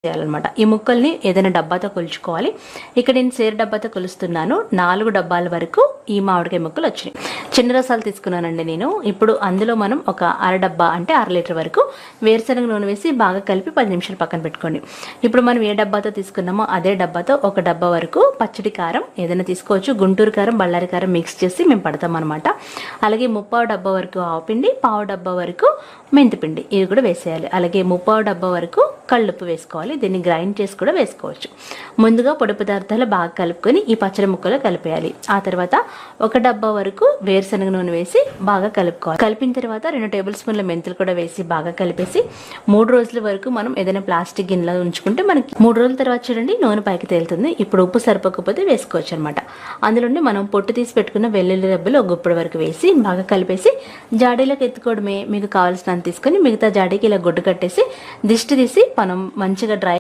చేయాలన్నమాట. ఈ ముక్కల్ని ఏదైనా డబ్బాతో కొలుచుకోవాలి. ఇక్కడ నేను సేరు డబ్బాతో కొలుస్తున్నాను. 4 డబ్బాల వరకు ఈ మామిడికాయ ముక్కలు వచ్చినాయి. చిన్న రసాలు తీసుకున్నానండి నేను. ఇప్పుడు అందులో మనం ఒక అర డబ్బా అంటే 1/2 లీటర్ వరకు వేరుశనగ నూనె వేసి బాగా కలిపి 10 నిమిషాలు పక్కన పెట్టుకోండి. ఇప్పుడు మనం ఏ డబ్బాతో తీసుకున్నామో అదే డబ్బాతో ఒక డబ్బా వరకు పచ్చడి కారం ఏదైనా తీసుకోవచ్చు. గుంటూరు కారం, బళ్ళారి కారం మిక్స్ చేసి మేము పడతాం అనమాట. అలాగే 3/4 డబ్బా వరకు ఆవుపిండి, 1/4 డబ్బా వరకు మెంతిపిండి ఇవి కూడా వేసేయాలి. అలాగే 3/4 డబ్బా వరకు కళ్ళుప్పు వేసుకోవాలి. దీన్ని గ్రైండ్ చేసి కూడా వేసుకోవచ్చు. ముందుగా పొడి పదార్థాలు బాగా కలుపుకొని ఈ పచ్చడి ముక్కలో కలిపేయాలి. ఆ తర్వాత 1 డబ్బా వరకు వేరుశనగ నూనె వేసి బాగా కలుపుకోవాలి. కలిపిన తర్వాత 2 టేబుల్ స్పూన్ల మెంతులు కూడా వేసి బాగా కలిపేసి 3 రోజుల వరకు మనం ఏదైనా ప్లాస్టిక్ గిన్నెలో ఉంచుకుంటే మనకి 3 రోజుల తర్వాత చూడండి నూనె పైకి తేలుతుంది. ఇప్పుడు ఉప్పు సరిపోకపోతే వేసుకోవచ్చు అనమాట. అందులోనే మనం పొట్టు తీసి పెట్టుకున్న వెల్లుల్లి రెబ్బలు ఒక గుప్పుడు వరకు వేసి బాగా కలిపేసి జాడీలోకి ఎత్తుకోవడమే. మీకు కావాల్సినంత తీసుకొని మిగతా జాడీకి ఇలా గుడ్డు కట్టేసి దిష్టి తీసి మనం మంచిగా డ్రై